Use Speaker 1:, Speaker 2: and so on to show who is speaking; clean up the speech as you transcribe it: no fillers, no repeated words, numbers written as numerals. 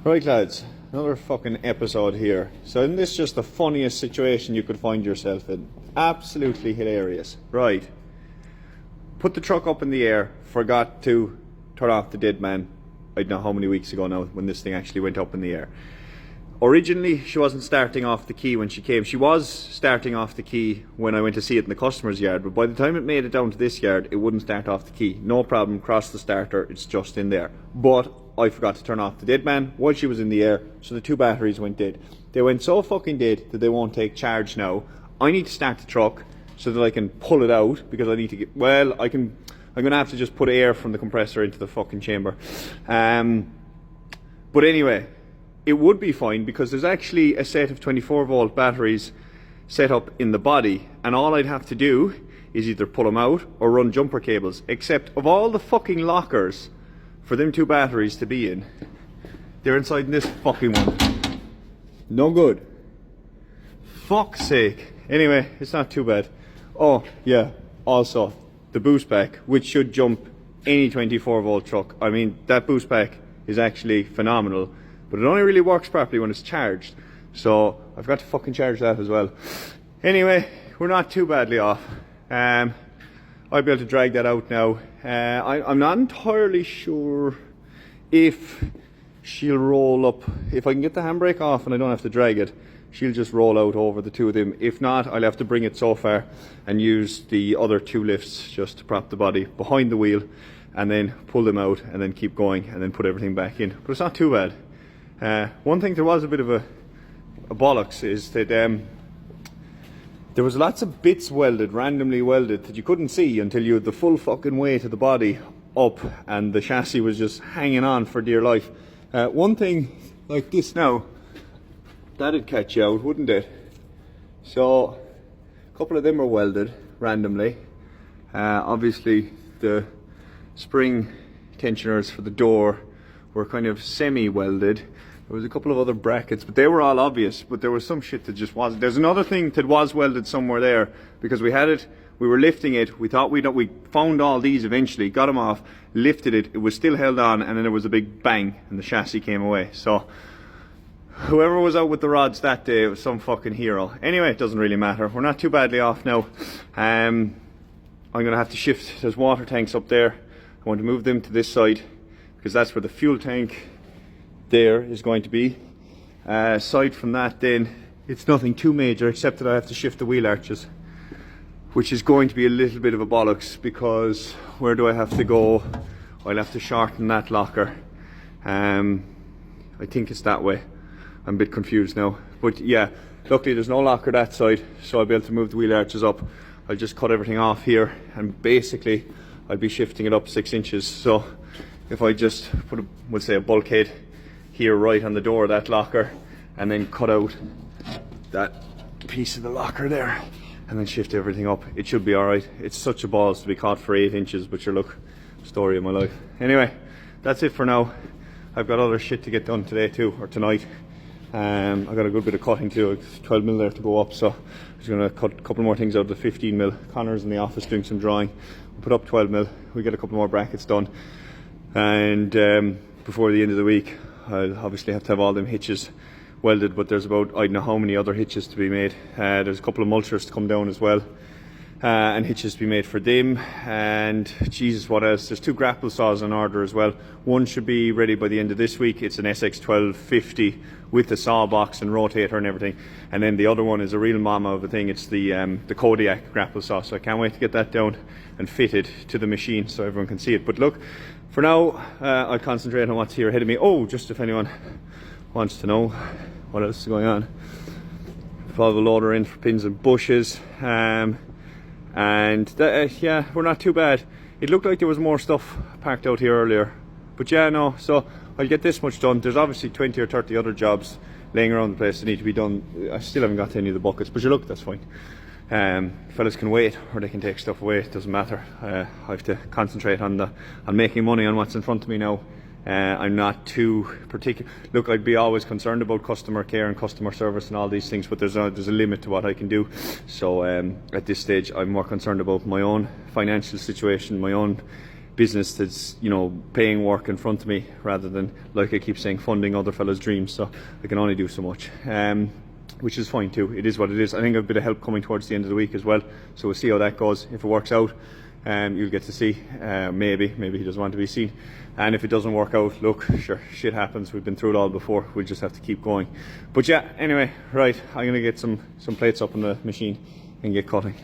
Speaker 1: Right lads, another fucking episode here. So isn't this just the funniest situation you could find yourself in? Absolutely hilarious. Right. Put the truck up in the air, forgot to turn off the dead man. I don't know how many weeks ago now when this thing actually went up in the air. Originally she wasn't starting off the key when she came. She was starting off the key when I went to see it in the customer's yard, but by the time it made it down to this yard it wouldn't start off the key. No problem, cross the starter, it's just in there. But I forgot to turn off the dead man while she was in the air, so the two batteries went dead. They went so fucking dead that they won't take charge now. I need to start the truck so that I can pull it out, because I need to get, well, I'm going to have to just put air from the compressor into the fucking chamber. But anyway, it would be fine because there's actually a set of 24 volt batteries set up in the body, and all I'd have to do is either pull them out or run jumper cables. Except of all the fucking lockers for them two batteries to be in, they're inside this fucking one. No good. Fuck's sake. Anyway, it's not too bad. Oh yeah, also the boost pack, which should jump any 24 volt truck. I mean, that boost pack is actually phenomenal, but it only really works properly when it's charged. So I've got to fucking charge that as well. Anyway, we're not too badly off. I'll be able to drag that out now. I'm not entirely sure if she'll roll up. If I can get the handbrake off and I don't have to drag it, she'll just roll out over the two of them. If not, I'll have to bring it so far and use the other two lifts just to prop the body behind the wheel and then pull them out and then keep going and then put everything back in. But it's not too bad. One thing there was a bit of a bollocks is that there was lots of bits welded, randomly welded, that you couldn't see until you had the full fucking weight of the body up and the chassis was just hanging on for dear life. One thing like this now, that'd catch you out, wouldn't it? So a couple of them are welded randomly. Obviously the spring tensioners for the door were kind of semi-welded. There was a couple of other brackets, but they were all obvious, but there was some shit that just wasn't. There's another thing that was welded somewhere there, because we had it, we were lifting it, we thought we found all these eventually, got them off, lifted it, it was still held on, and then there was a big bang and the chassis came away. So whoever was out with the rods that day, it was some fucking hero. Anyway, it doesn't really matter, we're not too badly off now. I'm gonna have to shift, there's water tanks up there, I want to move them to this side because that's where the fuel tank there is going to be. Aside from that then, it's nothing too major except that I have to shift the wheel arches, which is going to be a little bit of a bollocks, because where do I have to go? I'll have to shorten that locker. I think it's that way. I'm a bit confused now, but yeah, luckily there's no locker that side, so I'll be able to move the wheel arches up. I'll just cut everything off here and basically I'll be shifting it up 6 inches. So if I just put we'll say a bulkhead here right on the door of that locker and then cut out that piece of the locker there and then shift everything up, it should be alright. It's such a balls to be caught for 8 inches, but sure, look, story of my life. Anyway, that's it for now. I've got other shit to get done today too, or tonight. I've got a good bit of cutting to do, 12mm there to go up, so I'm just going to cut a couple more things out of the 15mm. Connor's in the office doing some drawing. We'll put up 12mm, we get a couple more brackets done, and before the end of the week I'll obviously have to have all them hitches welded, but there's about, I don't know how many other hitches to be made. There's a couple of mulchers to come down as well, and hitches to be made for them, and Jesus, what else? There's 2 grapple saws in order as well. One should be ready by the end of this week. It's an SX1250 with the saw box and rotator and everything, and then the other one is a real mama of a thing. It's the Kodiak grapple saw, so I can't wait to get that down and fitted to the machine so everyone can see it. But look, for now I'll concentrate on what's here ahead of me. Oh, just if anyone wants to know what else is going on, follow the loader in for pins and bushes, and yeah, we're not too bad. It looked like there was more stuff parked out here earlier, but yeah, no, so I'll get this much done. There's obviously 20 or 30 other jobs laying around the place that need to be done. I still haven't got to any of the buckets, but you look, that's fine. Fellas can wait, or they can take stuff away, it doesn't matter. I have to concentrate on making money on what's in front of me now. I'm not too particular. Look, I'd be always concerned about customer care and customer service and all these things, but there's a limit to what I can do. So at this stage I'm more concerned about my own financial situation, my own business that's, you know, paying work in front of me, rather than, like I keep saying, funding other fellas' dreams. So I can only do so much, which is fine too. It is what it is. I think I have a bit of help coming towards the end of the week as well, so we'll see how that goes. If it works out, you'll get to see. Maybe he doesn't want to be seen, and if it doesn't work out, look, sure, shit happens. We've been through it all before. We'll just have to keep going. But yeah, anyway, right, I'm gonna get some plates up on the machine and get cutting.